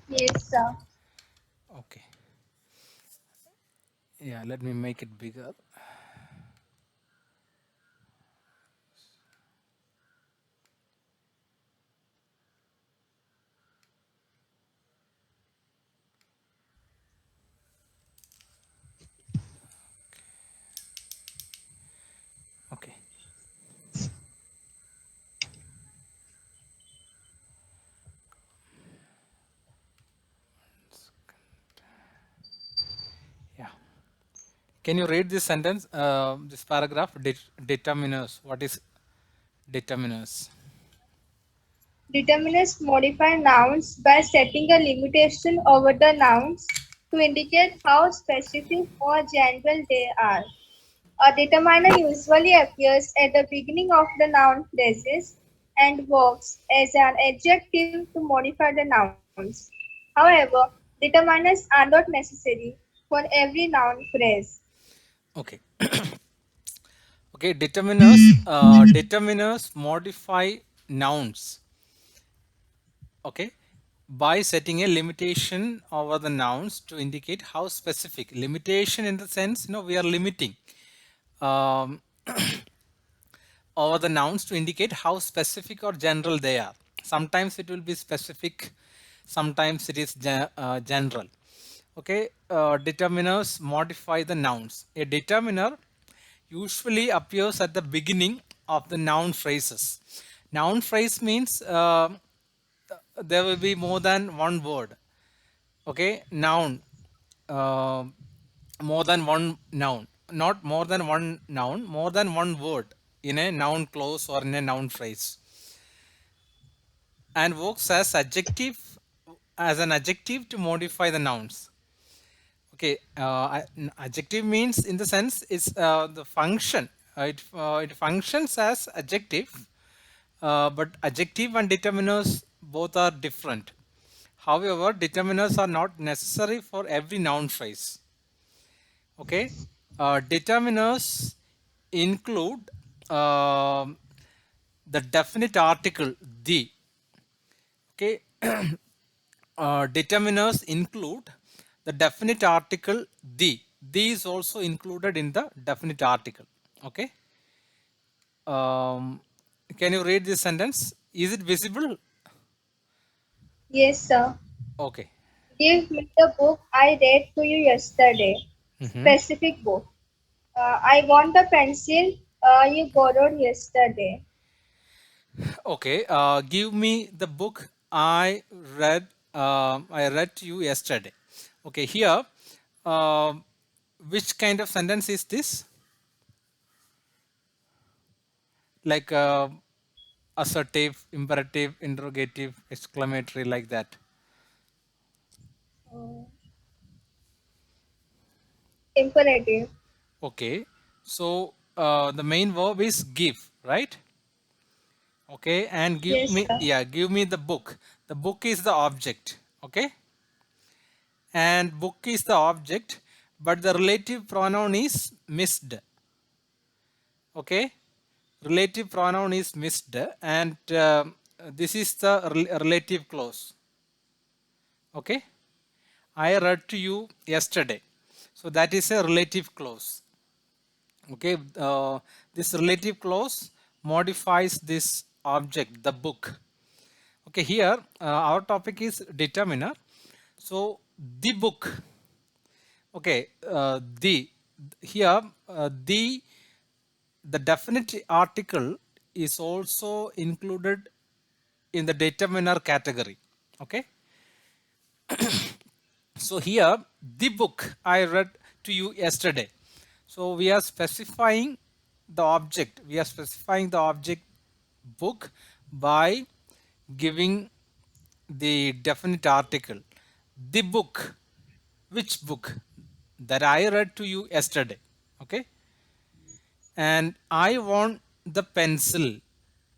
Yes, sir. Okay. Yeah, let me make it bigger. Okay. Yeah. Can you read this sentence, this paragraph? Determiners. What is determiners? Determinists modify nouns by setting a limitation over the nouns to indicate how specific or general they are. A determiner usually appears at the beginning of the noun phrases and works as an adjective to modify the nouns. However, determiners are not necessary for every noun phrase. Okay. Okay. Determiners modify nouns. Okay. By setting a limitation over the nouns to indicate how specific. Limitation in the sense, we are limiting. Um, over the nouns to indicate how specific or general they are. Sometimes it will be specific, sometimes it is general. Okay, determiners modify the nouns. A determiner usually appears at the beginning of the noun phrases. Noun phrase means there will be more than one word. Okay, noun, uh, more than one noun, not more than one noun, more than one word in a noun clause or in a noun phrase, and works as an adjective to modify the nouns. Okay, adjective means in the sense is the function. It functions as adjective, but adjective and determiners both are different. However, determiners are not necessary for every noun phrase. Okay, determiners include um the definite article the. Okay, determiners include the definite article the. The is also included in the definite article. Okay, um, can you read this sentence? Is it visible? Yes, sir. Okay. Give me the book I read to you yesterday. Hmm. Specific book. I want the pencil you borrowed yesterday. Okay, give me the book read I read to you yesterday. Okay, here, um which kind of sentence is this? Like assertive, imperative, interrogative, exclamatory, like that. Uh, Imperative. Okay, so the main verb is give, right? Okay, and give Yes, me, sir. yeah, give me the book. The book is the object. Okay, and book is the object, but the relative pronoun is missed. Okay, relative pronoun is missed, and this is the relative clause. Okay, I read to you yesterday, so that is a relative clause. Okay, this relative clause modifies this object, the book. Okay, here our topic is determiner. So the book. Okay, the here the definite article is also included in the determiner category. Okay, so here the book I read to you yesterday. So we are specifying the object. We are specifying the object book by giving the definite article. The book. Which book? That I read to you yesterday. Okay. And I want the pencil.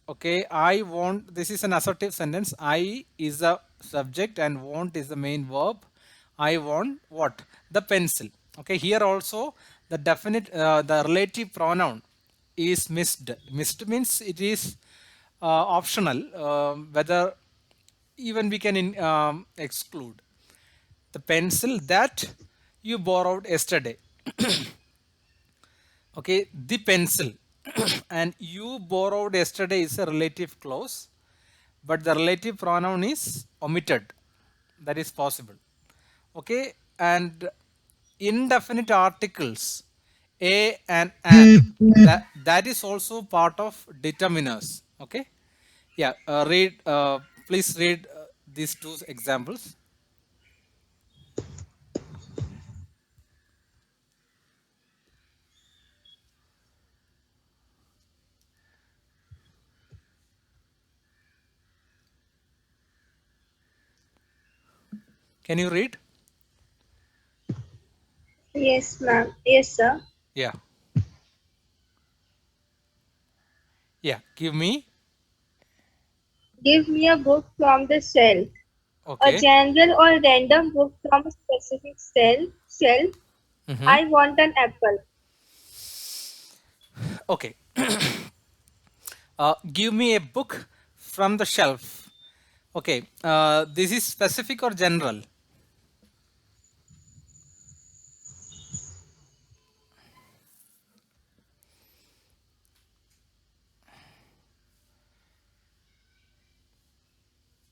Okay. I want, this is an assertive sentence. I is the subject and want is the main verb. I want what? The pencil. Okay. Here also the definite, the relative pronoun is missed. Missed means it is optional, whether even we can exclude the pencil that you borrowed yesterday. Okay, the pencil and you borrowed yesterday is a relative clause, but the relative pronoun is omitted. That is possible. Okay, and indefinite articles a and an, that is also part of determiners. Okay, yeah, read please read these two examples. Can you read? Yes, ma'am. Yes, sir. Yeah, yeah, give me. Give me a book from the shelf. A Okay. general or random book from a specific shelf. Hmm. I want an apple. Okay. Give me a book from the shelf. Okay, this is specific or general?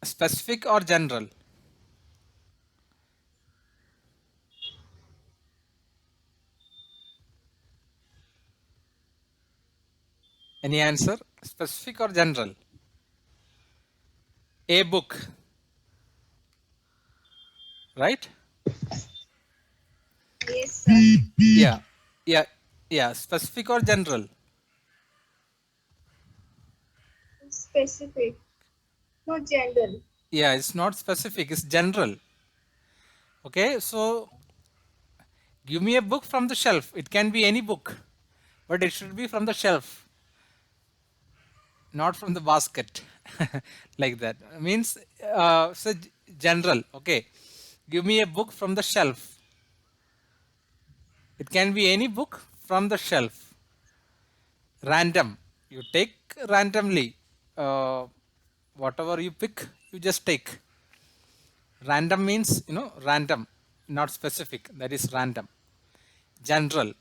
Specific or general? Any answer? Specific or general? A book, right? Yes, sir. Yeah, yeah, yeah. Specific or general? Specific. No general. Yeah, it's not specific, it's general. Okay, so give me a book from the shelf. It can be any book, but it should be from the shelf, not from the basket. Like that means so general. Okay, give me a book from the shelf. It can be any book from the shelf. Random, you take randomly, uh, whatever you pick, you just take. Random means, random, not specific. That is random. General,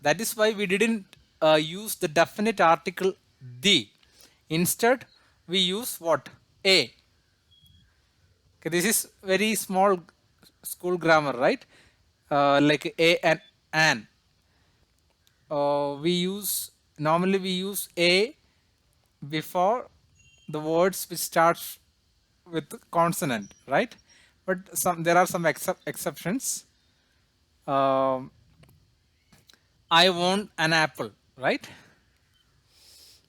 that is why we didn't use the definite article the. Instead we use what? A. Okay, this is very small school grammar, right? Like a and an. We use, normally we use a before the words which starts with consonant, right? But there are some exceptions. Um, I want an apple, right?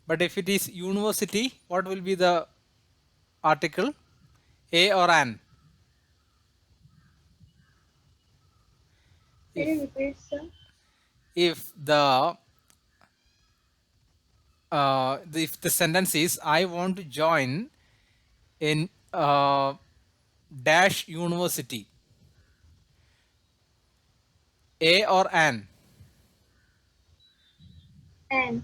But if it is university, what will be the article? A or an? Can you If repeat, sir? the if the sentence is I want to join in dash university, a or an? And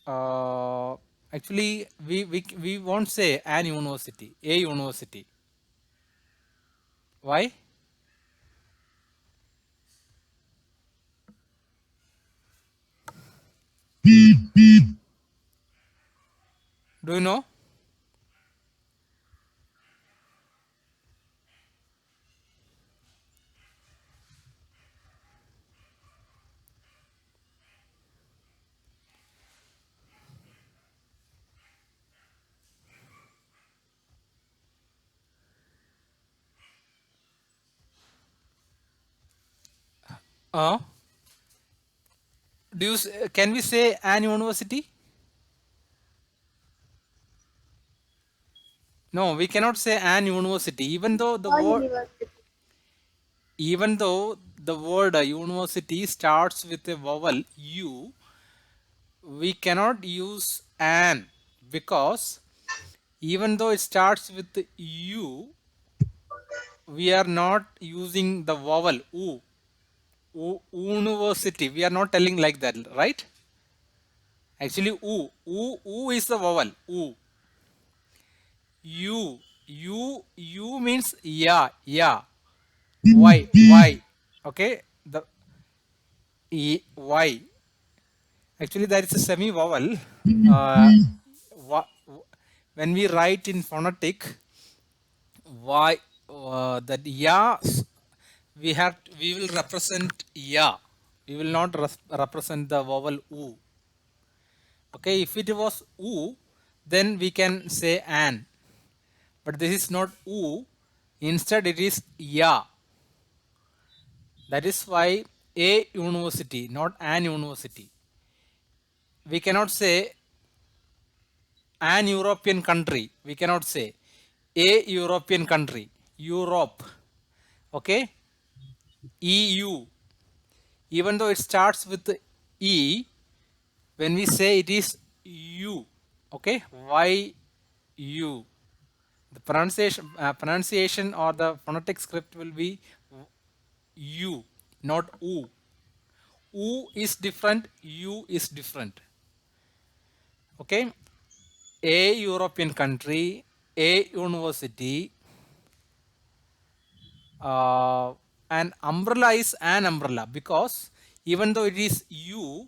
uh, Actually we won't say an university, a university. Why? Do you know? uh, can we say an university? No, we cannot say an university, a university. even though the word university starts with a vowel u. We cannot use an, because even though it starts with u, we are not using the vowel u. University, we are not telling like that, right? Actually, oo is the vowel. Oo. U means yeah, yeah. Y. Okay, the Y. Actually, that is a semi vowel. Uh, when we write in phonetic, Y, that ya, we will represent ya. We will not represent the vowel u. Okay, if it was u, then we can say an. But this is not u. Instead, it is ya. That is why a university, not an university. We cannot say an European country. We cannot say a European country. Europe. Okay. EU. Even though it starts with the E, when we say it is U. Okay. Y U. The pronunciation or the phonetic script will be U, not U. U is different. U is different. Okay. A European country, a university, an umbrella is an umbrella because even though it is U,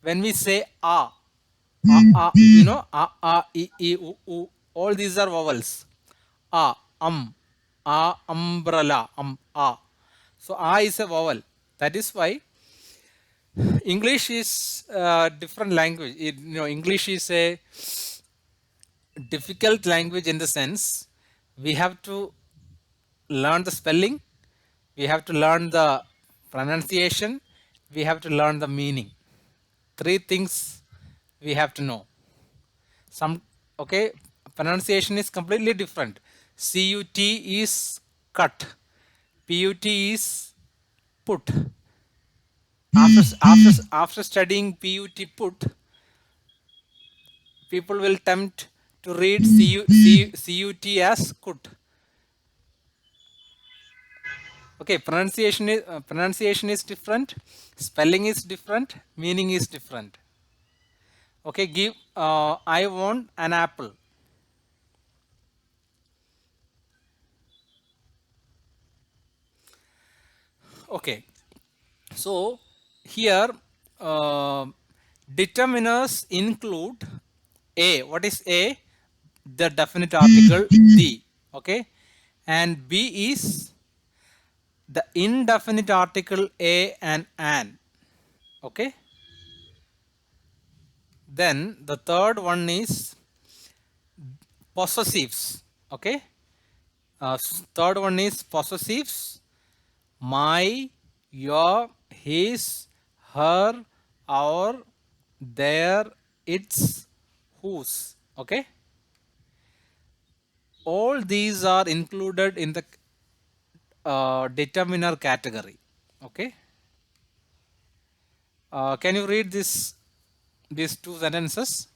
when we say all these are vowels. A, umbrella, a. So a is a vowel. That is why English is a different language. English is a difficult language in the sense we have to learn the spelling, we have to learn the pronunciation, we have to learn the meaning. Three things we have to know. Some okay, pronunciation is completely different. CUT is cut, PUT is put. After studying PUT put, people will tempt to read CUT as kut. Okay, pronunciation is different, spelling is different, meaning is different. Okay, give I want an apple. Okay, so here uh, determiners include a. What is a? The definite article the. Okay, and b is the indefinite article a and an. Okay, then the third one is possessives. Okay, third one is possessives. My, your, his, her, our, their, its, whose. Okay, all these are included in the determiner category. Okay, can you read these two sentences?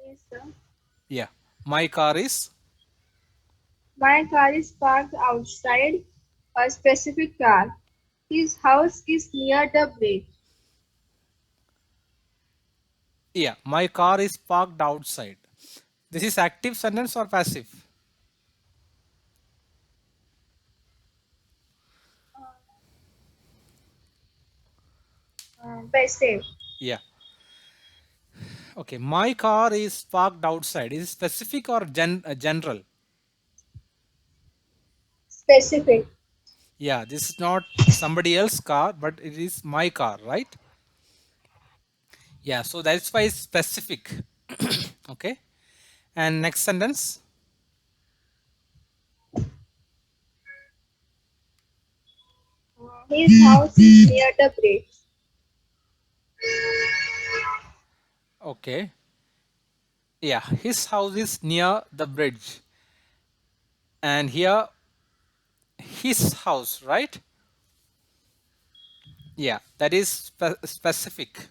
Yes, sir. Yeah, my car is. My car is parked outside a specific car. His house is near the bridge. Yeah, my car is parked outside. This is active sentence or passive? Passive. Yeah. Okay, my car is parked outside. Is it specific or general? Specific. Yeah, this is not somebody else's car, but it is my car, right? Yeah, so that's why it's specific. Okay, and next sentence. His house is near the bridge. Okay, yeah, his house is near the bridge, and here his house, right? Yeah, that is specific.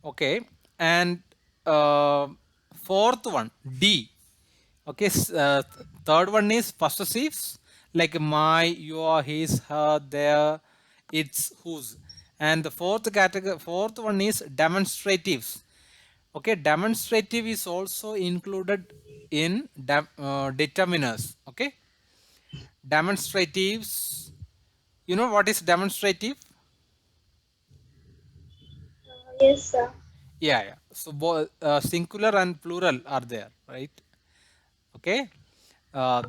Okay, and uh, fourth one, D. Okay, third one is possessives like my, your, his, her, their, It's whose. And the fourth category, fourth one is demonstratives. Okay, demonstrative is also included in determiners. Okay, demonstratives. You know what is demonstrative? Yes, sir. Yeah, yeah. So both singular and plural are there, right? Okay.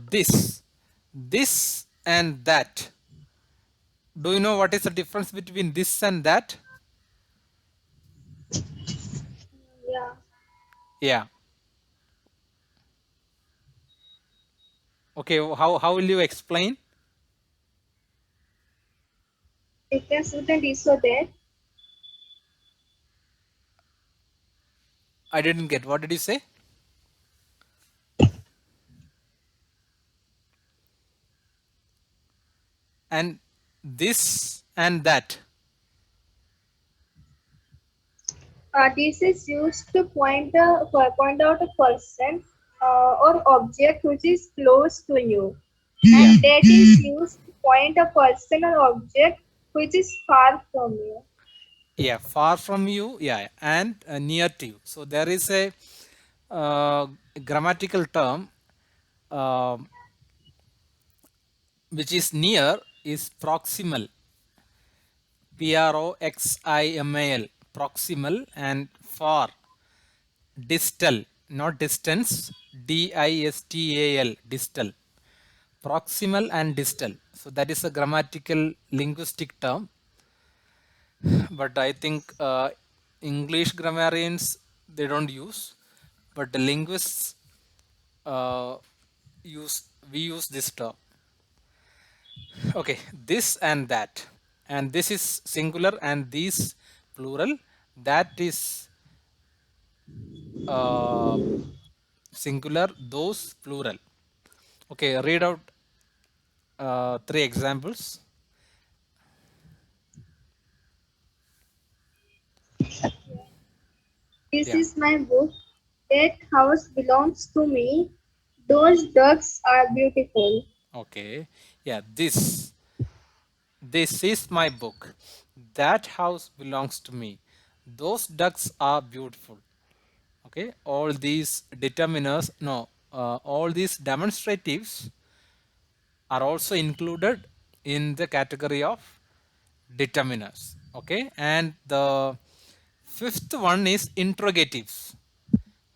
This and that. Do you know what is the difference between this and that? Yeah. Yeah. Okay. How will you explain? Difference between this or that. I didn't get. What did you say? And this and that. This is used to point out a person or object which is close to you, Yeah. and that is used to point a person or object which is far from you. Yeah. Far from you. Yeah. And near to you. So there is a uh, grammatical term uh, which is near is proximal. Proximal, proximal, and far, distal, not distance, distal, distal, proximal and distal. So that is a grammatical linguistic term, but I think English grammarians they don't use, but the linguists uh, use we use this term. Okay, this and that, and this is singular and these plural. That is uh, singular, those plural. Okay, read out three examples. This Yeah. is my book. That house belongs to me. Those ducks are beautiful. Okay. Yeah. This is my book. That house belongs to me. Those ducks are beautiful. Okay. All these determiners, no, all these demonstratives are also included in the category of determiners. Okay. And the fifth one is interrogatives.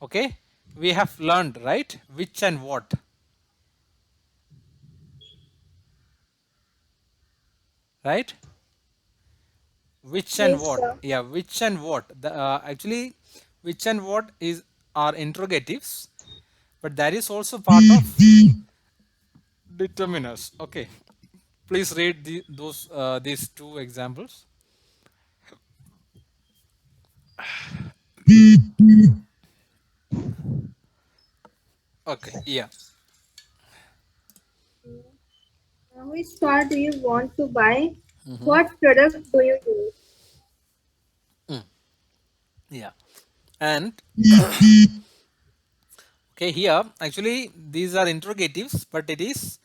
Okay. We have learned, right? Which and what, right? Which and Yes, what? sir. Yeah, which and what? Actually, which and what is are interrogatives, but that is also part of determiners. Okay, please read those these two examples. Okay, yeah. Which car do you want to buy? Hmm. What product do you use? Yeah, and okay, here actually these are interrogatives, but it is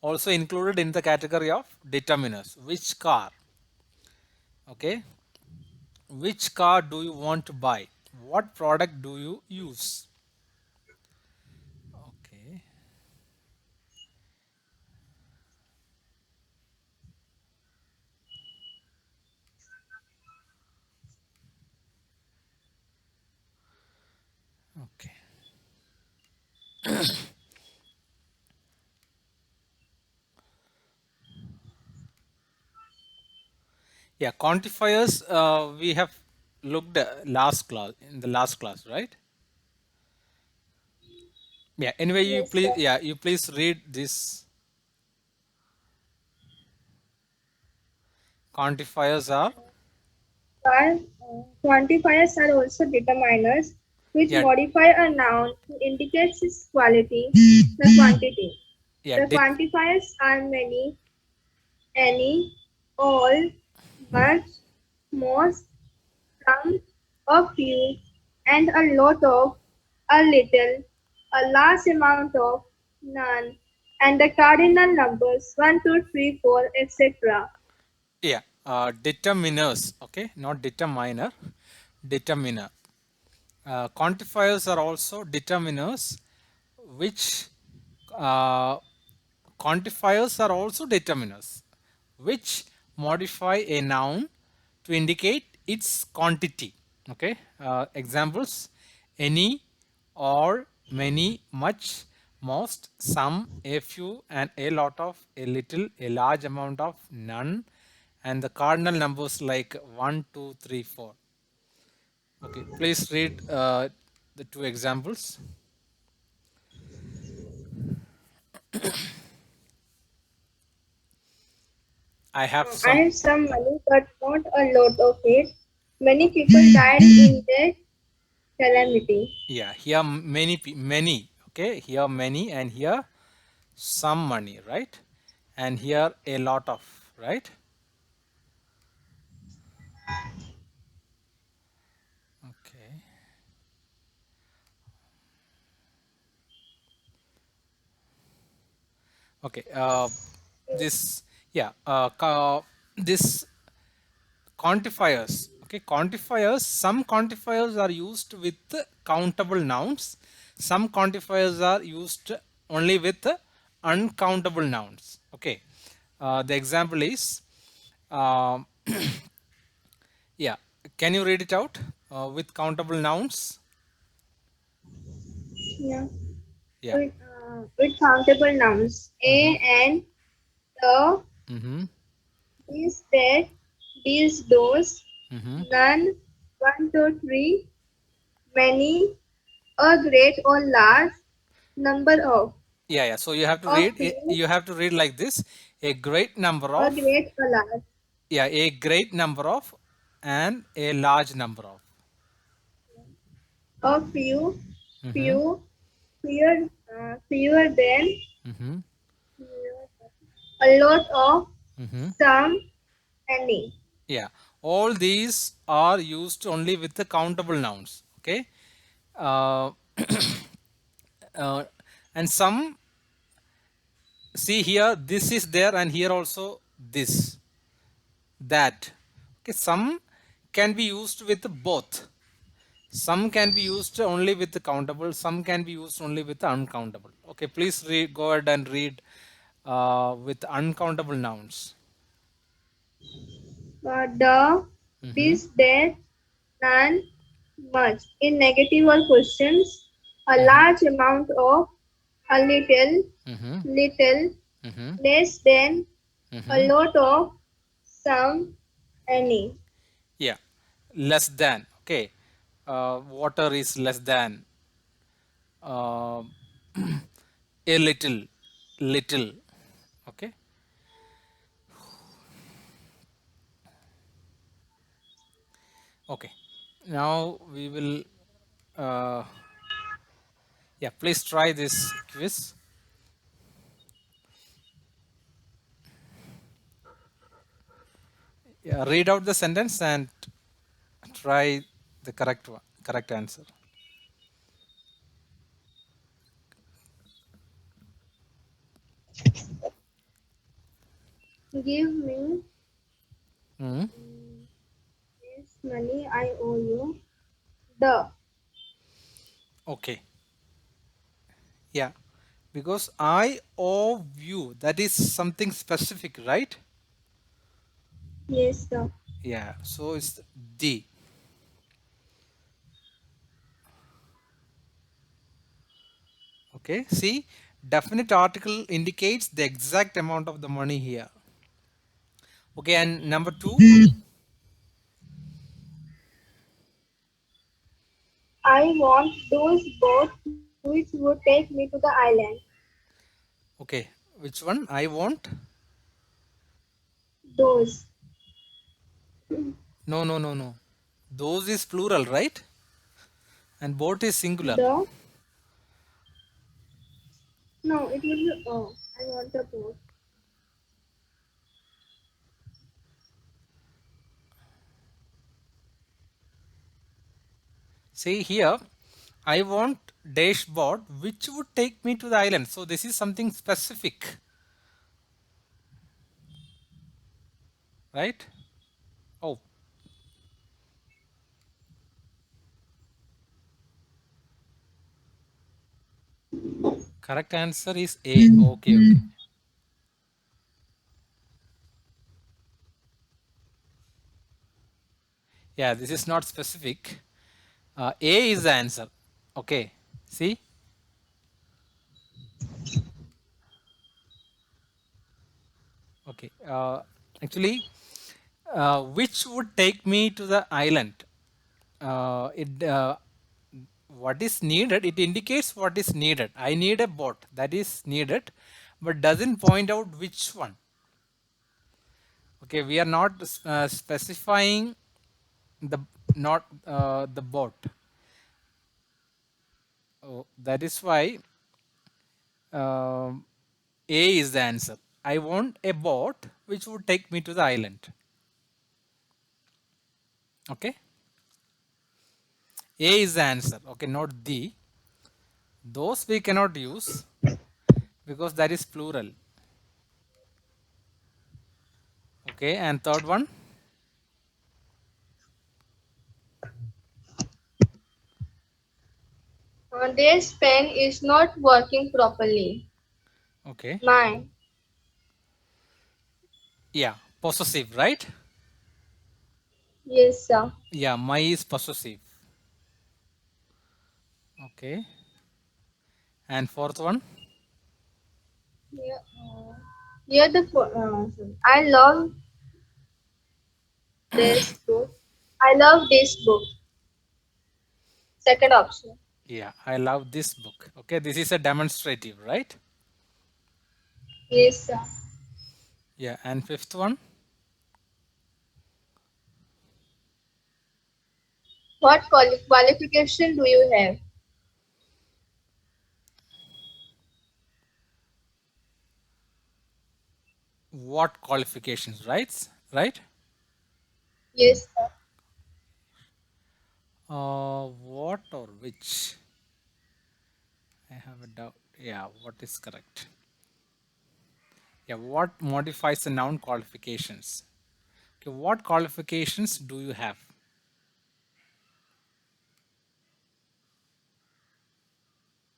also included in the category of determiners. Which car? Okay, which car do you want to buy? What product do you use? Okay. Okay. Yeah, quantifiers we have looked last class in the last class, right? Yeah. Anyway, you Yes, please sir. yeah you please read this. Quantifiers are Quantifiers are also determiners which yeah modify a noun to indicate its quality, the quantity. yeah The quantifiers are many, any, all, much, most, some, a few, and a lot of, a little, a large amount of, none, and the cardinal numbers 1, 2, 3, 4, etc. yeah. determiners, okay, not determiner, determiner. Quantifiers are also determiners, which uh, quantifiers are also determiners, which modify a noun to indicate its quantity. Okay, examples: any, all, many, much, most, some, a few, and a lot of, a little, a large amount of, none, and the cardinal numbers like 1, 2, 3, 4. Okay, please read the two examples. I have I some. have some money, but not a lot of it. Many people died in that calamity. Yeah, here many. Okay, here many, and here some money, right? And here a lot of, right? Okay. Okay. This, yeah. This quantifiers. Okay, quantifiers. Some quantifiers are used with countable nouns. Some quantifiers are used only with uncountable nouns. Okay. The example is, um, yeah. Can you read it out with countable nouns? Yeah. Yeah. With countable nouns. Mm-hmm. A and the, Mm-hmm. this, that, these, those, Mm-hmm. none, one, two, three, many, a great or large number Yeah, yeah. So you have to of read it, few, you have to read like this: a great number a of, great or large, yeah, a great number of, and a large number of. a few, Mm-hmm. few, fewer than, Mm-hmm. a lot of, Mm-hmm. some, any. Yeah. All these are used only with the countable nouns. Okay. Uh, uh, and some, see here, this is there, and here also this, that. Okay. Some can be used with both. Some can be used only with the countable, some can be used only with the uncountable. Okay, please read, go ahead and read with uncountable nouns. The, Mm-hmm. this, that, none, much. In negative or questions, a Mm-hmm. large amount of, a little, Mm-hmm. little, Mm-hmm. less than, a Mm-hmm. lot of, some, any. Yeah, less than. Okay, water is less than uh, a little, little. Okay, okay. Now we will. Uh, yeah, please try this quiz. Yeah, read out the sentence and try the correct one, correct answer. Give me Hmm. this money I owe you. The, Okay. Yeah. Because I owe you, that is something specific, right? yes, the. Yeah. So it's the. Okay. See, definite article indicates the exact amount of the money here. Okay. And number two. I want those boats which would take me to the island. Okay. Which one? I want. Those. No, no, no, no. Those is plural, right? And boat is singular. The, no, it will be, oh, I want a boat. See here, I want dashboard which would take me to the island. So this is something specific, right? Correct answer is A. Okay, okay. Yeah, this is not specific. A is the answer. Okay. See? Okay. Actually, which would take me to the island? It What is needed? It indicates what is needed. I need a boat that is needed, but doesn't point out which one. Okay, we are not specifying the not the boat. Oh, that is why um, A is the answer. I want a boat which would take me to the island. Okay, A is the answer. Okay, not the. Those we cannot use because that is plural. Okay, and third one. This pen is not working properly. Okay, Mine. yeah, possessive, right? Yes, sir. Yeah, my is possessive. Okay, and fourth one. Here, here I love this book. I love this book. Second option. Yeah, I love this book. Okay, this is a demonstrative, right? Yes, sir. Yeah, and fifth one. What qualification do you have? What qualifications, right? Right? Yes, sir. What or which? I have a doubt. Yeah, what is correct? Yeah, what modifies the noun qualifications? Okay, what qualifications do you have?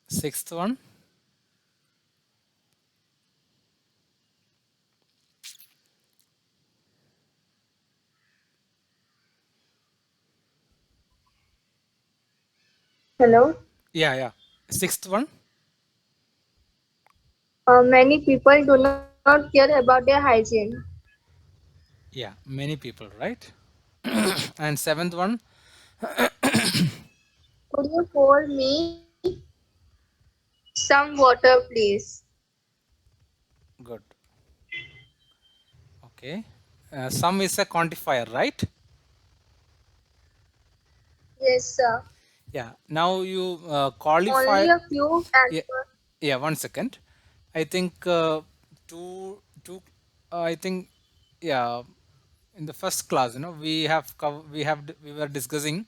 Sixth one. Hello. Yeah, yeah. Sixth one. Many people do not care about their hygiene. Yeah, many people, right? And seventh one. Could you pour me some water, please? Good. Okay. Some is a quantifier, right? Yes, sir. Yeah. Now you qualify. Only a few Yeah, answers. yeah. 1 second. I think two. I think yeah. In the first class, we were discussing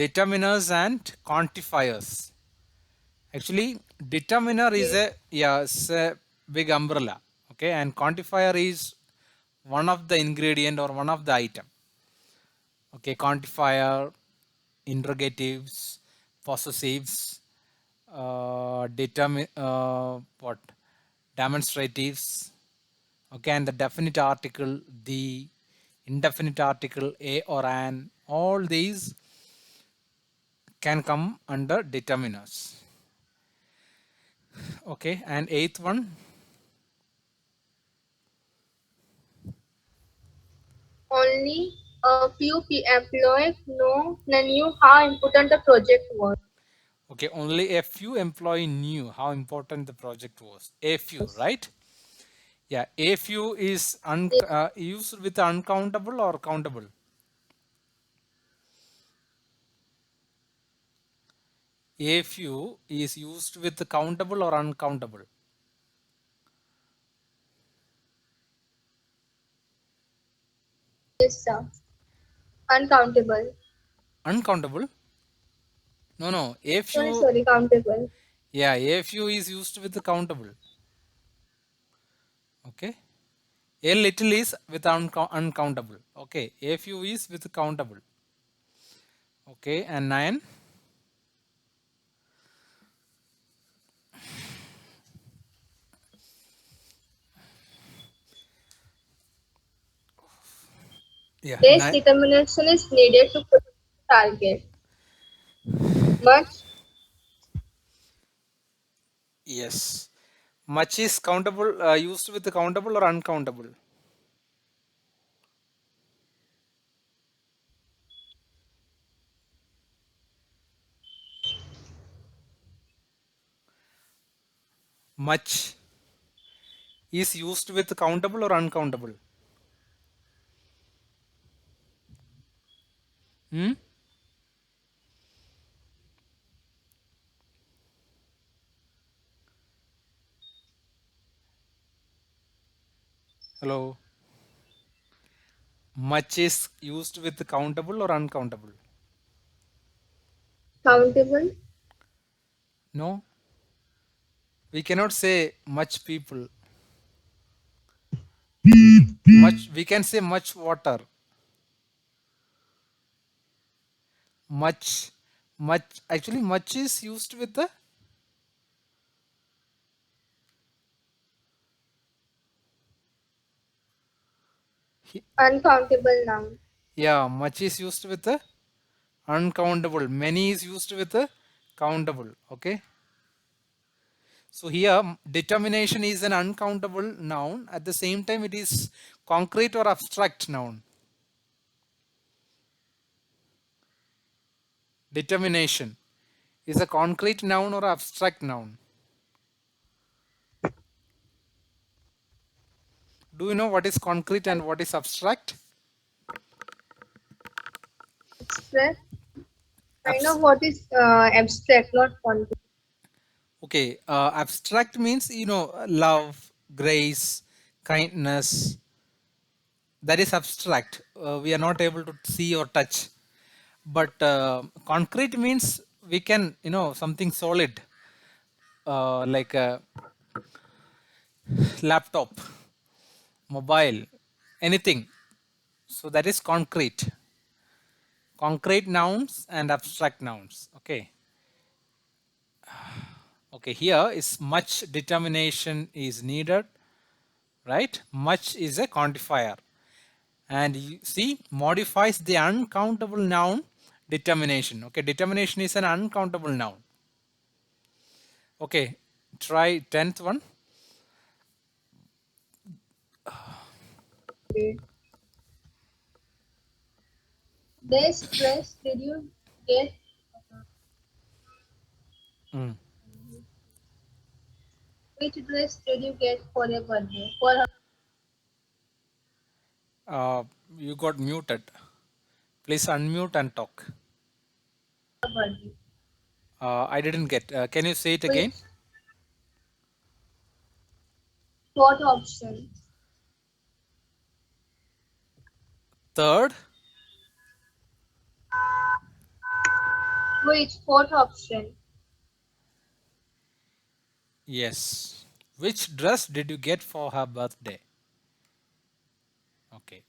determiners and quantifiers. Actually, determiner is Yes, it's a big umbrella. Okay, and quantifier is one of the ingredient or one of the item. Okay, quantifier, interrogatives, possessives, what demonstratives. Okay, and the definite article, the indefinite article, a or an. All these can come under determiners. Okay, and eighth one. only a few employees knew how important the project was. Okay, only a few employee knew how important the project was. A few, right? Yeah, a few is used with uncountable or countable. A few is used with countable or uncountable. Yes, sir. Uncountable. Uncountable? No, no. A Sorry, few, sorry, countable. yeah, a few is used with the countable. Okay. A little is with uncountable. Okay. A few is with countable. Okay. And nine. Yeah, This determination is needed to put target. Much yes. Much is countable, used with the countable or uncountable. Much is used with countable or uncountable. Hmm? Hello. Much is used with countable or uncountable. countable, No, we cannot say much people. Much, we can say much water. Much, much. Actually, much is used with the, uncountable noun. yeah, much is used with the uncountable. Many is used with the countable. Okay. So here determination is an uncountable noun. At the same time, it is concrete or abstract noun. Determination is a concrete noun or abstract noun. Do you know what is concrete and what is abstract? Abstract. I know Abs- what is abstract, not countable. okay, abstract means love, grace, kindness. That is abstract. We are not able to see or touch. But concrete means we can something solid, like a laptop, mobile, anything. So that is concrete. Concrete nouns and abstract nouns. Okay. Okay, here is much determination is needed, right? Much is a quantifier. And you see, modifies the uncountable noun determination. Okay, determination is an uncountable noun. Okay, try 10th one. Okay. This dress did you get? Mm. Which dress did you get for your birthday? For her Uh, you got muted. Please unmute and talk. birthday. I didn't get. Can you say it again? Which fourth option? Third, Which fourth option? yes. Which dress did you get for her birthday? Okay.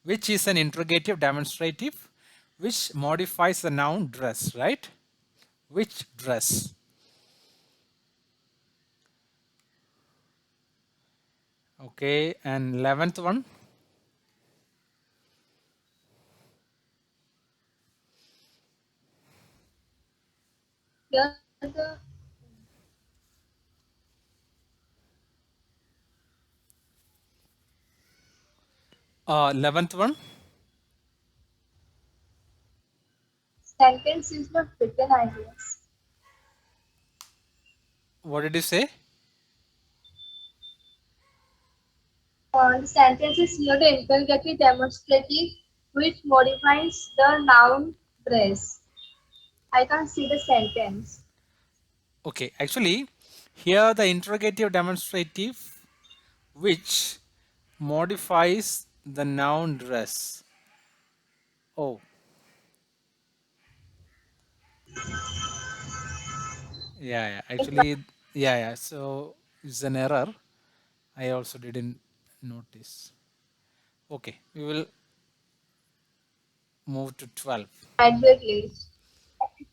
Which is an interrogative demonstrative which modifies the noun dress, right? Which dress? Okay. And 11th one. Here the 11th one. sentence is not written, I guess. What did you say? The sentence is here the interrogative demonstrative which modifies the noun dress. I can't see the sentence. Okay. Actually, here the interrogative demonstrative which modifies the noun dress. Oh, yeah, yeah. Actually, yeah, yeah. So it's an error. I also didn't notice. Okay, we will move to 12. Exactly.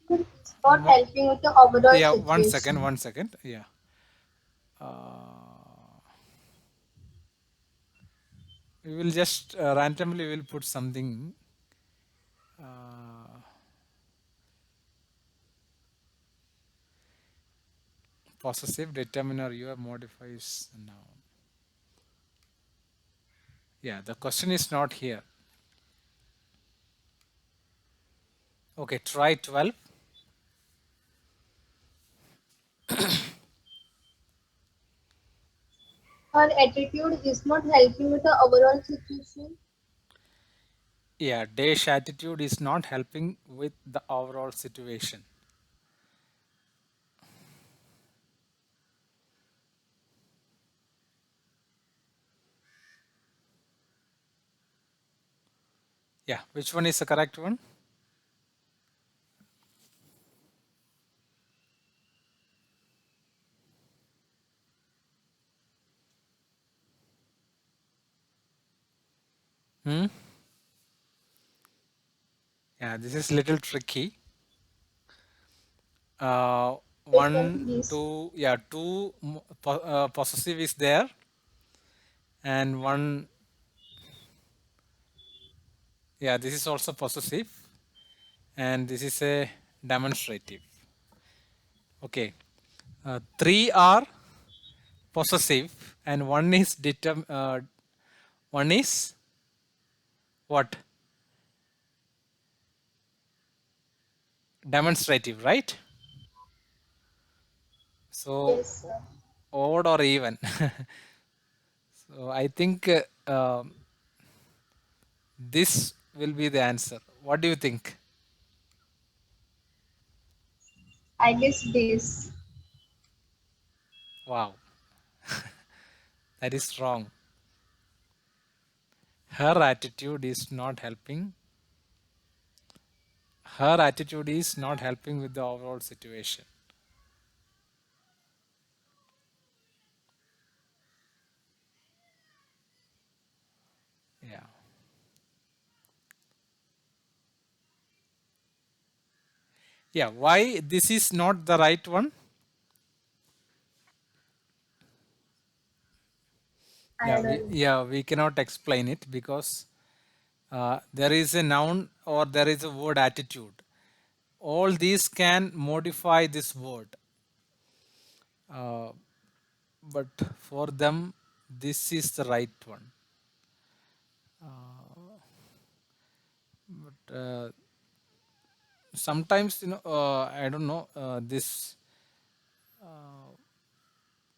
It's not Mo- helping with the overall yeah, one second, situation. one second. Yeah. Uh, We will just randomly will put something. Uh, Possessive determiner your modifies the noun. Yeah, the question is not here. Okay, try 12. Her attitude is not helping with the overall situation. Yeah, dash attitude is not helping with the overall situation. Yeah, which one is the correct one? Hmm? Yeah, this is little tricky. Uh, Which one, One, please? two, yeah, two possessive is there, and one, yeah, this is also possessive, and this is a demonstrative. Okay, three are possessive, and one is what? Demonstrative, right? So Yes, sir. odd or even. So I think this will be the answer. What do you think? I guess this. Wow, that is wrong. Her attitude is not helping. Her attitude is not helping with the overall situation. Yeah. Yeah. Why this is not the right one? I don't know. We cannot explain it because there is a noun or there is a word attitude. All these can modify this word, uh, but for them, this is the right one. But sometimes, I don't know, this,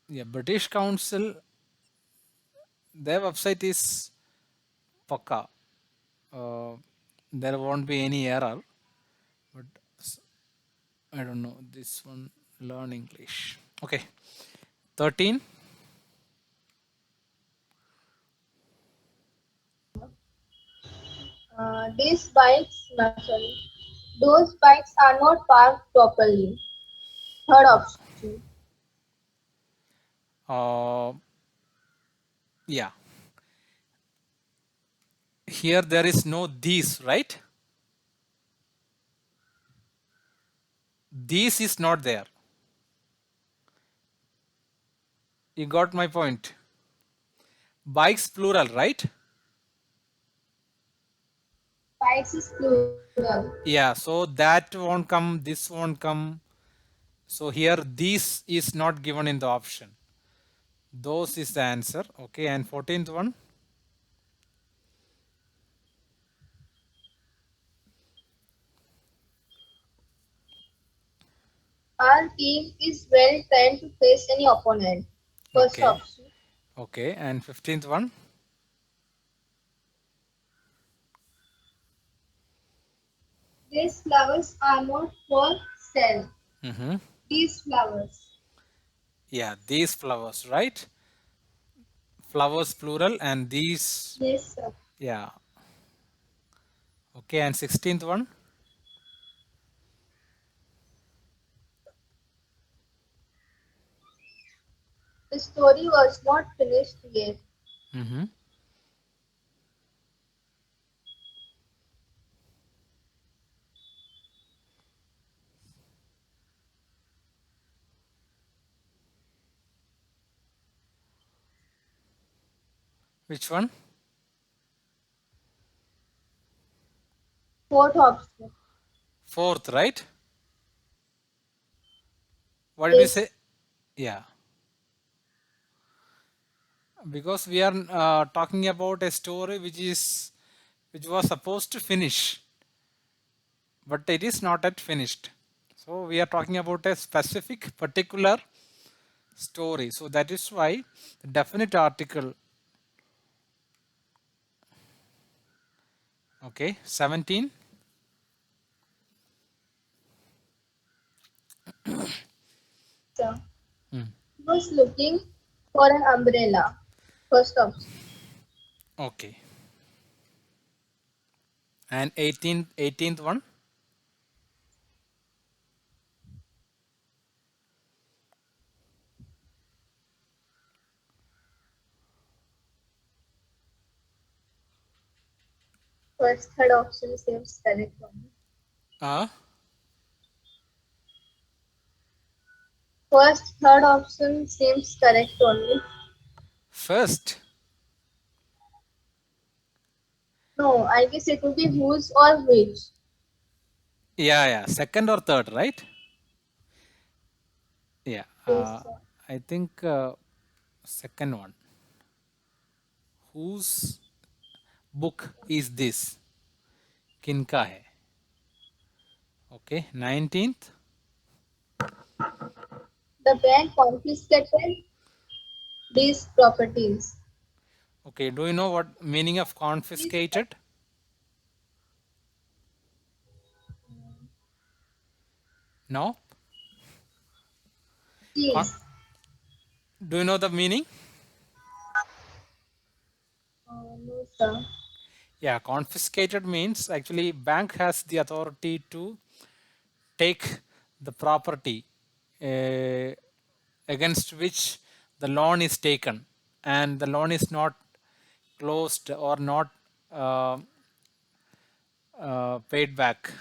yeah, British Council, their website is Pakka. Uh, there won't be any error, but I don't know. This one, learn English. Okay, 13. These bikes, no, sorry. Those bikes are not parked properly. Third option. Uh, yeah, here there is no these, right? These is not there. You got my point. Bikes plural, right? Bikes is plural. Yeah, so that won't come, this won't come. So here this is not given in the option. Those is the answer. Okay, and 14th one. Our team is well trained to face any opponent. First Okay, option. okay, and 15th one. These flowers are not for sale. Mm-hmm. These flowers. Yeah, these flowers, right? Flowers plural and these, Yes, sir. yeah. Okay, and 16th one. The story was not finished yet. Mm-hmm. Which one? Fourth option. Fourth, right? What did you say? Yes. Yeah, because we are talking about a story which was supposed to finish, but it is not yet finished. So we are talking about a specific particular story. So that is why the definite article. Okay, 17. Sir. Hmm. He was looking for an umbrella. First option. Okay, and 18th one. First, third option seems correct only. Uh, First, third option seems correct only. First. No, I guess it would be whose or which. Yeah, yeah. Second or third, right? Yeah. Yes, sir. I think second one. Whose book is this? Kinka hai. Okay. 19th. The bank confiscated these properties. Okay. Do you know what meaning of These confiscated? No. Con- properties. do you know the meaning? No, sir. Yeah. Confiscated means actually bank has the authority to take the property uh, against which the loan is taken, and the loan is not closed or not uh, paid back.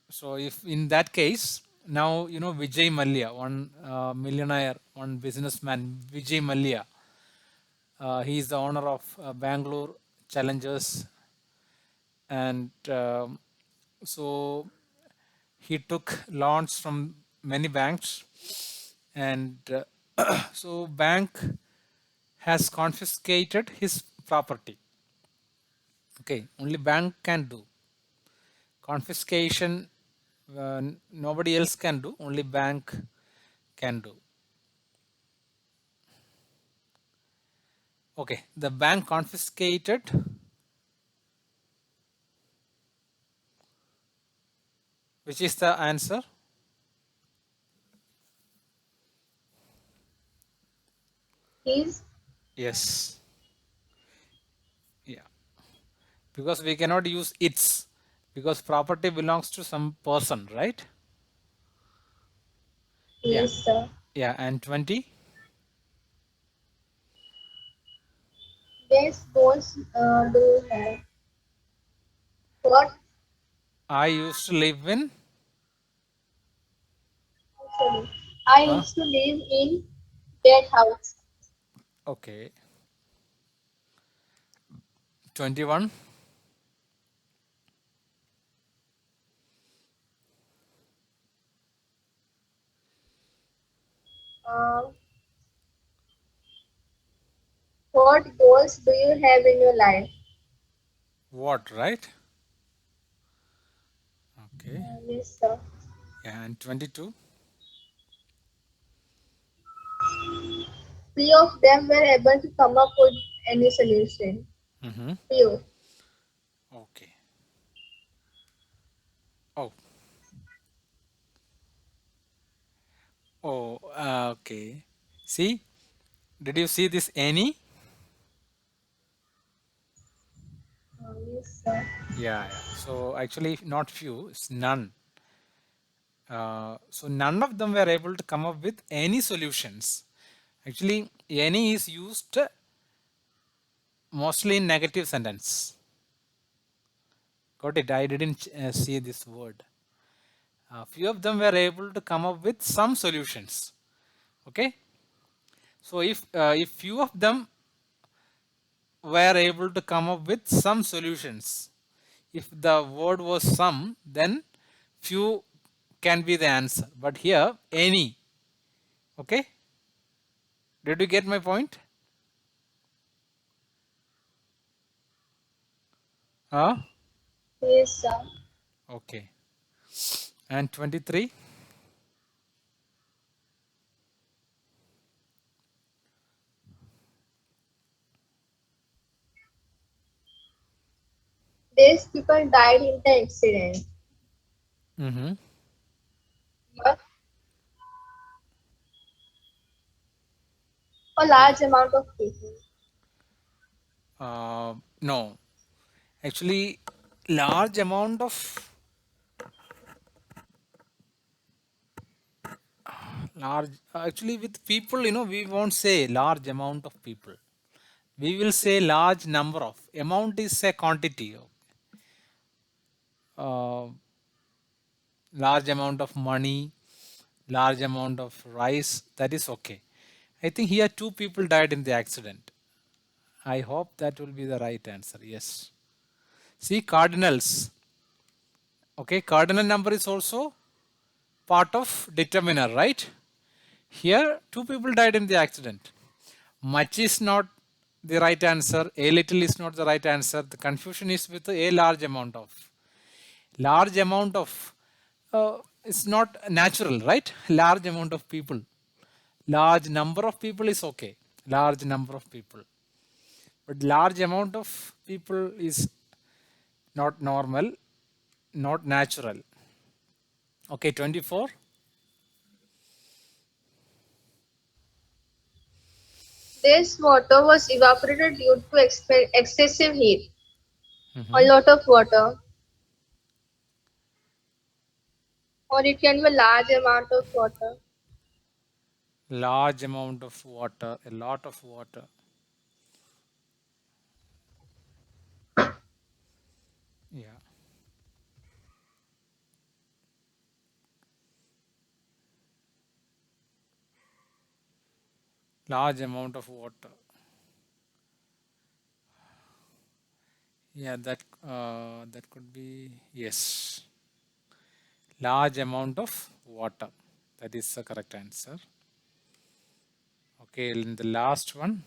So if in that case, now you know Vijay Mallya, one millionaire, one businessman, Vijay Mallya, he is the owner of Bangalore Challengers, and so he took loans from many banks, and so bank has confiscated his property. Okay, only bank can do confiscation. Nobody else can do, only bank can do. Okay, the bank confiscated. Which is the answer? These, Yes. Yeah, because we cannot use its, because property belongs to some person, right? Yeah, yes, sir. yeah. And 20. Best bones do you have? What? I used to live in. Sorry. I uh, used to live in that house. okay. 21. Uh, what goals do you have in your life? What, right? Okay. Yes, sir. Yeah, and 22. Few of them were able to come up with any solution. Mm-hmm. Few. Okay. Oh, oh, okay. See, did you see this any? Yes, sir. Yeah, yeah. So actually, not few, it's none. So none of them were able to come up with any solutions. Actually, any is used mostly in negative sentence. Got it? I didn't see this word. Few of them were able to come up with some solutions. Okay. So if few of them were able to come up with some solutions, If the word was some, then few can be the answer. But here, any. Okay? Did you get my point? Huh? Yes, sir. Okay. And 23? These people died in the accident. Mm-hmm. But a large amount of people. No. Actually, large amount of large actually with people, we won't say large amount of people. We will say large number of. Amount is a quantity. Uh, Large amount of money, large amount of rice, that is okay. I think here two people died in the accident. I hope that will be the right answer. Yes. See, cardinals. Okay, cardinal number is also part of determiner, right? Here, two people died in the accident. Much is not the right answer. A little is not the right answer. The confusion is with a large amount of. Large amount of it's not natural, right? Large amount of people. Large number of people is okay. Large number of people. But large amount of people is not normal, not natural. Okay, 24. This water was evaporated due to excessive heat. A Mhm. lot of water, or it can be a large amount of water. Large amount of water, a lot of water. Yeah, large amount of water. Yeah, that could be yes. Large amount of water. That is the correct answer. Okay, in the last one.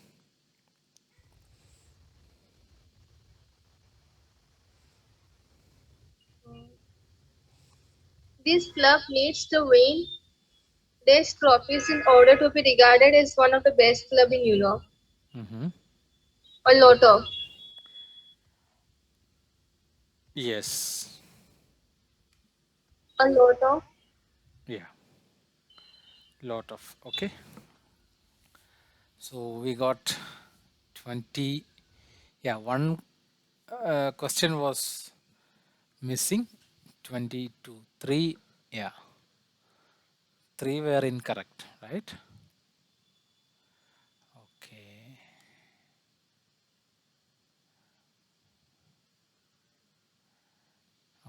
This club needs to win these trophies in order to be regarded as one of the best clubs in Europe. Mhm. A lot of. Yes. A lot of. Yeah, lot of. Okay. So we got 20. Yeah, one question was missing. 22. Three. Yeah, three were incorrect, right? Okay.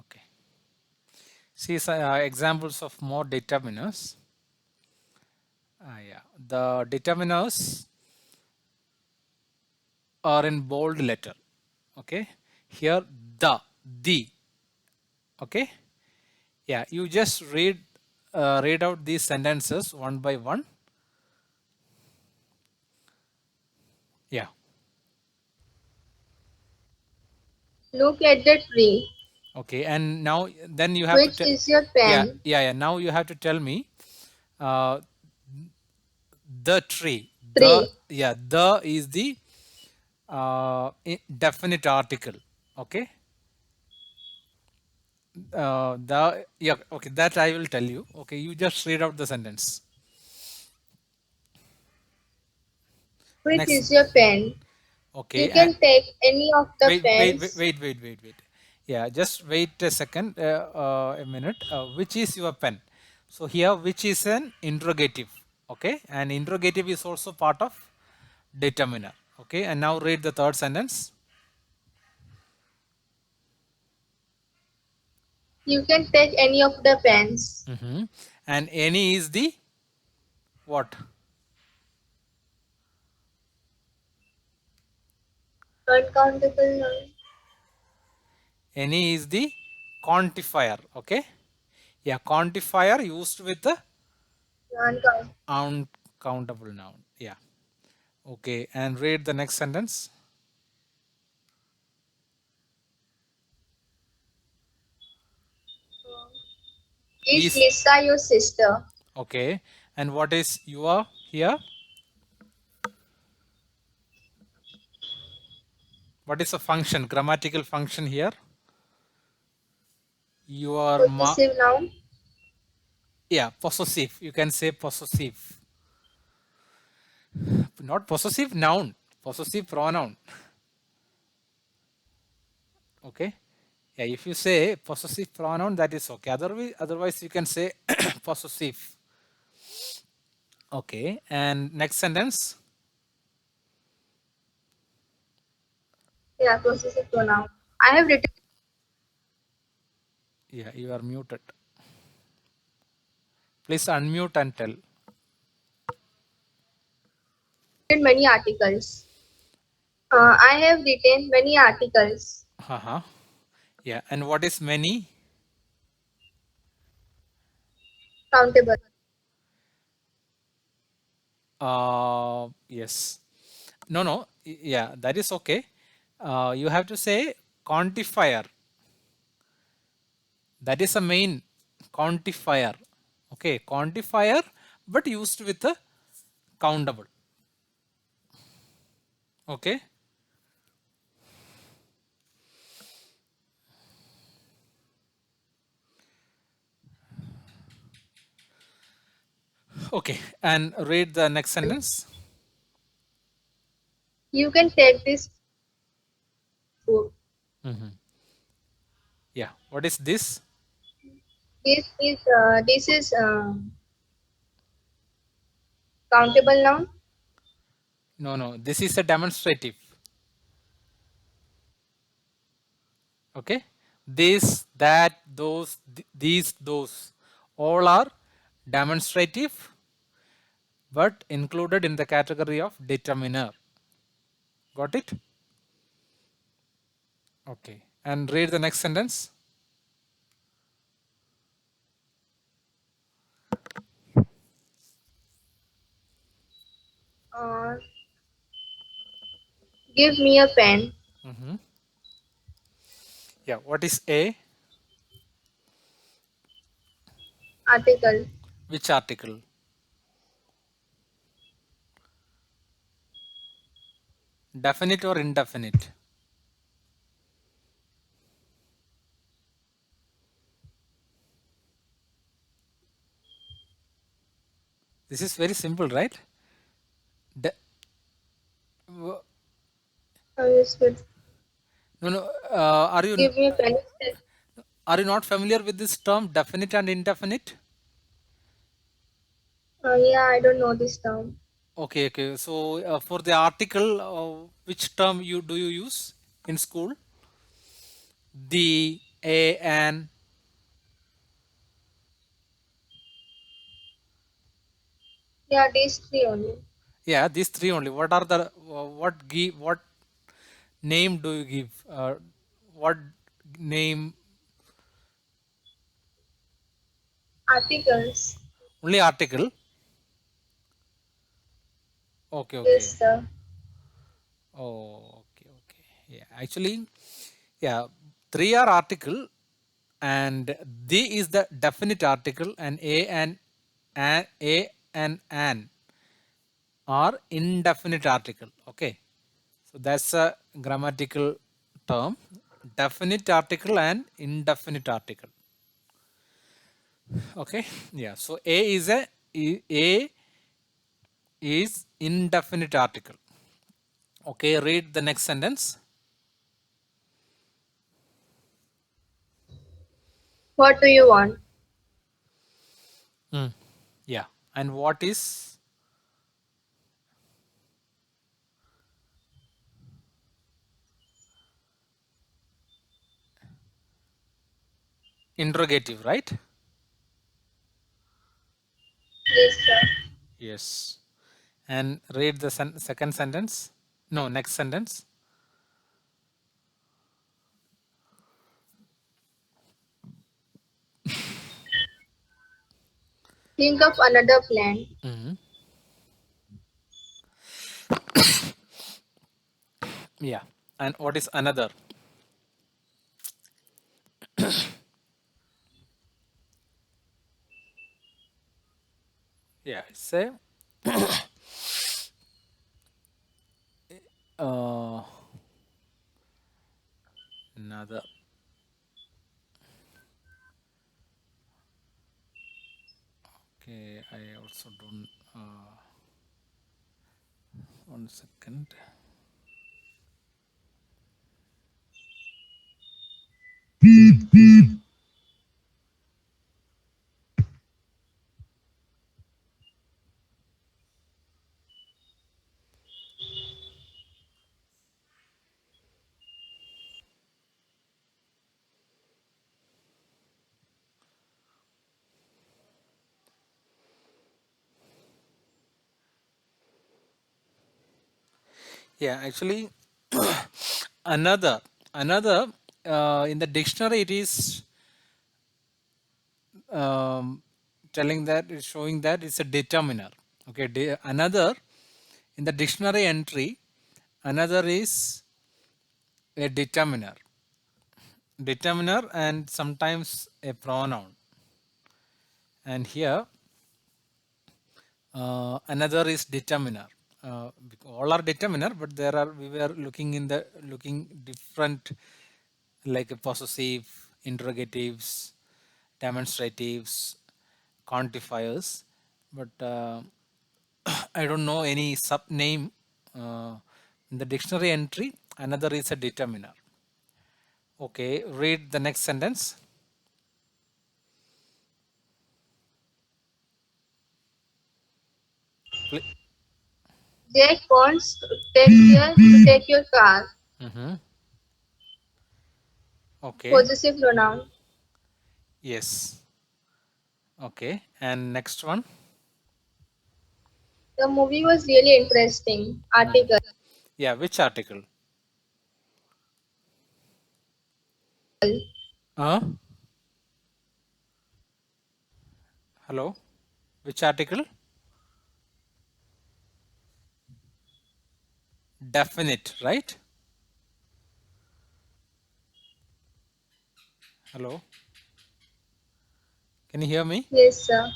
Okay. See examples of more determiners. Yeah, the determiners are in bold letter. Okay. Here the. Okay. Yeah, you just read out these sentences one by one. Yeah. Look at the tree. Okay. And now then you have to Which tell. is your Yeah. pen? Yeah. Yeah. Now you have to tell me uh, the tree. The Tree. yeah. The is the definite article. Okay. The yeah. Okay. That I will tell you. Okay. You just read out the sentence. Which Next. is your pen? Okay. You can take any of the pens. Wait. Yeah, just wait a second, a minute. Which is your pen? So here, which is an interrogative. Okay, and interrogative is also part of determiner. Okay, and now read the third sentence. You can take any of the pens. Mhm. And any is the what? Uncountable. Any is the quantifier. Okay. Yeah, quantifier used with the Uncountable. uncountable noun. Yeah. Okay. And read the next sentence. Is Is Lisa your sister? okay. And what is your here? What is the function? Grammatical function here? Your ma. Possessive noun. Yeah, possessive. You can say possessive. Not possessive noun. Possessive pronoun. Okay. Yeah, if you say possessive pronoun, that is okay. Otherwise you can say possessive. Okay. And next sentence. Yeah, possessive pronoun. I have written Yeah, you are muted. Please unmute and tell. many articles. I have written many articles. Uh-huh. Yeah. And what is many? Countable. Yes. No, no. Yeah, that is okay. You have to say quantifier. That is a main quantifier. Okay, quantifier, but used with a countable. Okay. Okay. And read the next sentence. You can take this book. Mhm. Yeah. What is this? This is countable noun. No, no. This is a demonstrative. Okay. This, that, those, these, those, all are demonstrative, but included in the category of determiner. Got it? Okay. And read the next sentence. Uh, Give me a pen. Mhm. Yeah. What is a? Article. Which article? Definite or indefinite? This is very simple, right? De- w- Yes, good. no, no. Give me a pen. Are you not familiar with this term, definite and indefinite? Yeah, I don't know this term. Okay, okay. So for the article, which term you use in school? The, a, and. Yeah, these three only. Yeah, these three only. What are the what name do you give? What name? Articles. Only article. Okay, Yes, okay. sir. Oh, okay, okay. Yeah, actually, yeah, three are article, and the is the definite article, and a and an are indefinite article. Okay, so that's a grammatical term. Definite article and indefinite article. Okay, yeah. So a is indefinite article. Okay, read the next sentence. What do you want? Hmm. Yeah, and what is interrogative, right? Yes, sir. Yes. And read the second sentence. No, next sentence. Think of another plant. Mhm. Yeah. And what is another? Yeah, it's a uh, another. Okay, I also don't. One second. Yeah, actually, another in the dictionary it is um, telling that it's showing that it's a determiner. Okay, another in the dictionary entry, another is a determiner, and sometimes a pronoun. And here another is determiner. All are determiner, but there are we were looking in the looking different like a possessive, interrogatives, demonstratives, quantifiers, but I don't know any sub name in the dictionary entry. Another is a determiner. Okay, read the next sentence. Jack wants to take your car. Mm-hmm. Okay. Possessive pronoun. Yes. Okay. And next one. The movie was really interesting. Mhm. Article. Yeah. Which article? Uh, hello. Which article? Definite, right? Hello. Can you hear me? Yes, sir.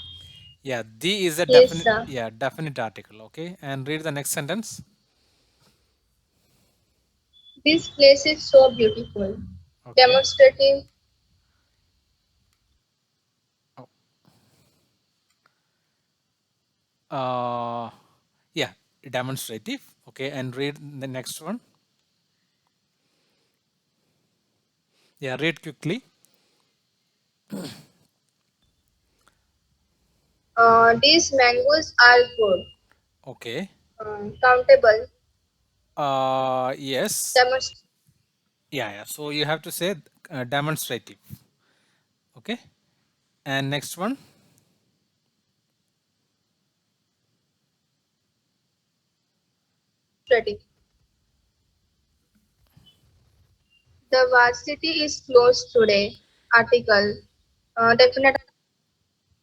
Yeah. The is a Yes, definite. sir. Yeah, definite article. Okay. And read the next sentence. This place is so beautiful. Okay. Demonstrative. Oh. Uh, yeah. Demonstrative. Okay. And read the next one. Yeah. Read quickly. These mangoes are good. Okay. Countable. Yes. Demonstrative. Yeah. Yeah. So you have to say demonstrative. Okay. And next one. The varsity is closed today. Article. Definite.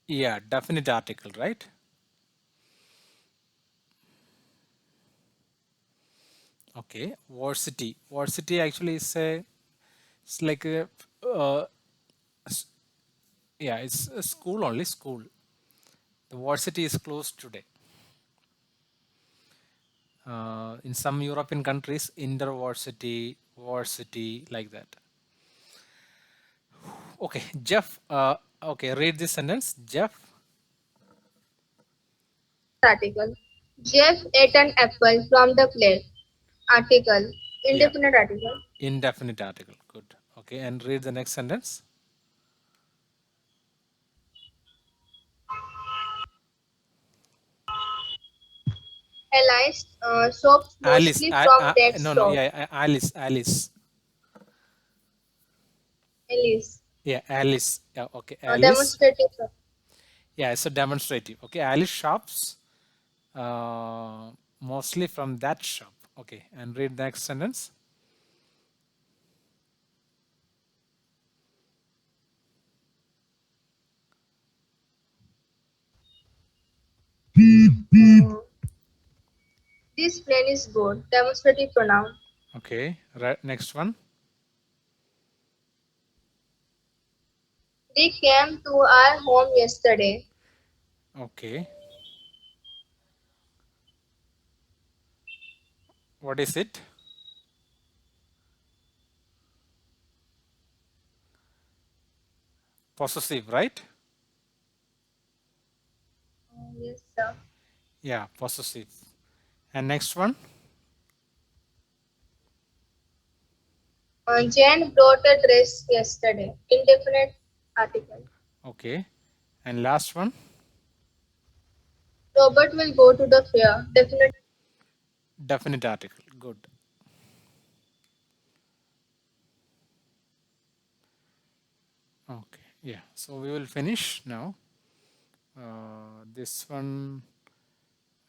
Yeah. Definite article, right? Okay. Varsity. Varsity actually is a. It's like a. S- yeah. It's a school only. School. The varsity is closed today. In some European countries, intervarsity, varsity, like that. Okay, Jeff. Okay, read this sentence. Jeff. Article. Jeff ate an apple from the plate. Article. Yeah, Indefinite article. indefinite article. Good. Okay, and read the next sentence. Alice soaps Alice. mostly from that No, no. soap. Yeah, Alice. Alice. Alice. Yeah, Alice. Yeah. Okay, Alice. Demonstrative. Yeah, it's a demonstrative. Okay, Alice shops uh, mostly from that shop. Okay, and read the next sentence. Uh, this plane is good. Demonstrative pronoun. Okay, right. Next one. They came to our home yesterday. Okay, what is it? Possessive, right? Yes, sir. Yeah, possessive. And next one. Jan brought a dress yesterday. Indefinite article. Okay, and last one. Robert will go to the fair. Definite. Definite article. Good. Okay, yeah. So we will finish now. This one,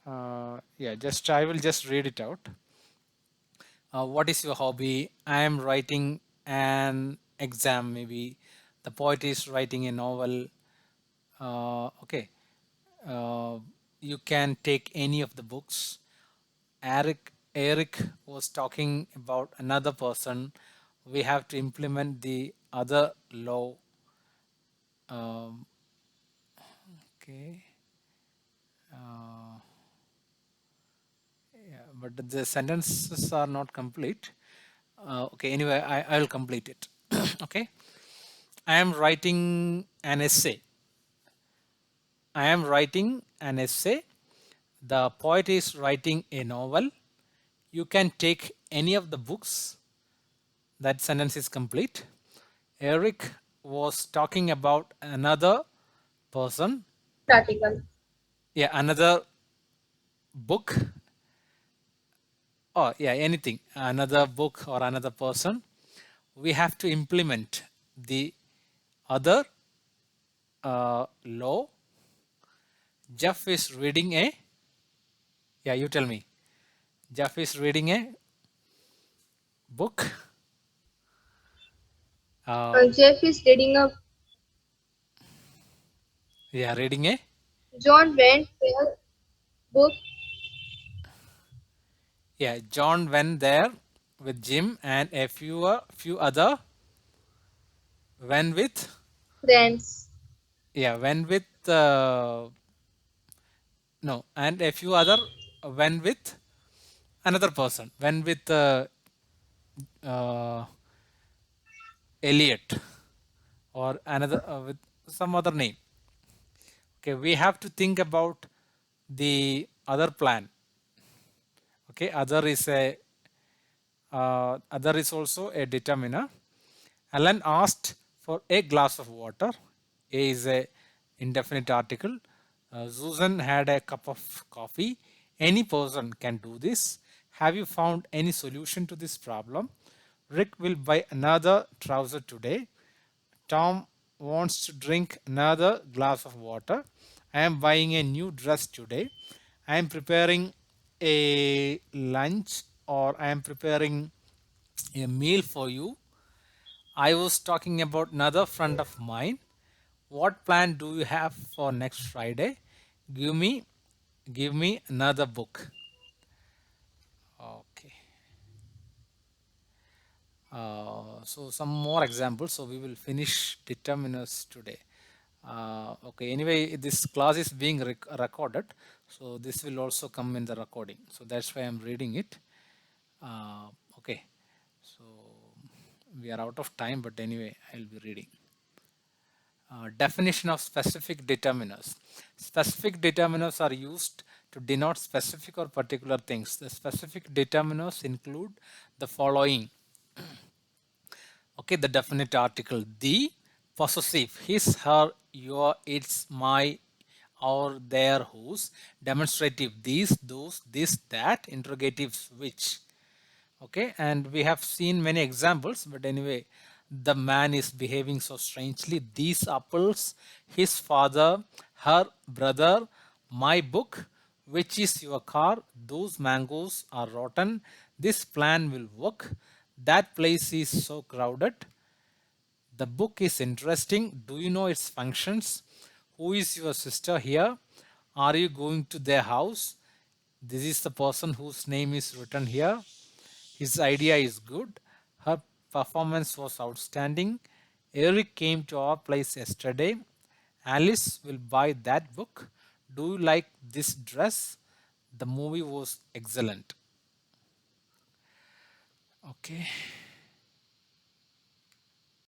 yeah. Just I will just read it out. What is your hobby? I am writing an exam. Maybe the poet is writing a novel. Okay. Uh, you can take any of the books. Eric was talking about another person. We have to implement the other law. Um, okay. Uh, yeah, but the sentences are not complete. Okay, anyway, I will complete it. Okay. I am writing an essay. I am writing an essay. The poet is writing a novel. You can take any of the books. That sentence is complete. Eric was talking about another person. Article. Yeah, another book. Or yeah, anything. Another book or another person. We have to implement the other law. Jeff is reading a. Yeah, you tell me. Jeff is reading a book. Jeff is reading a Yeah, reading a. John went where book Yeah, John went there with Jim and a few other went with. friends. Yeah, went with no, and a few other went with another person. Went with uh, Elliot or another with some other name. Okay, we have to think about the other plan. Okay, other is also a determiner. Alan asked for a glass of water. A is a indefinite article. Susan had a cup of coffee. Any person can do this. Have you found any solution to this problem? Rick will buy another trouser today. Tom wants to drink another glass of water. I am buying a new dress today. I am preparing a lunch or I am preparing a meal for you. I was talking about another friend of mine. What plan do you have for next Friday? Give me give me another book. Okay. So some more examples. So we will finish determiners today. Okay. Anyway, this class is being recorded, so this will also come in the recording. So that's why I'm reading it. Uh, okay. So we are out of time, but anyway, I'll be reading. Definition of specific determiners. Specific determiners are used to denote specific or particular things. The specific determiners include the following. Okay, the definite article, the possessive, his, her, your, its, my, our, their, whose, demonstrative, these, those, this, that, interrogatives, which. Okay, and we have seen many examples, but anyway, the man is behaving so strangely. These apples, his father, her brother, my book, which is your car, those mangoes are rotten, this plan will work, that place is so crowded, the book is interesting, do you know its functions, who is your sister here, Are you going to their house? This is the person whose name is written here. His idea is good. Her performance was outstanding. Eric came to our place yesterday. Alice will buy that book. Do you like this dress? The movie was excellent. Okay.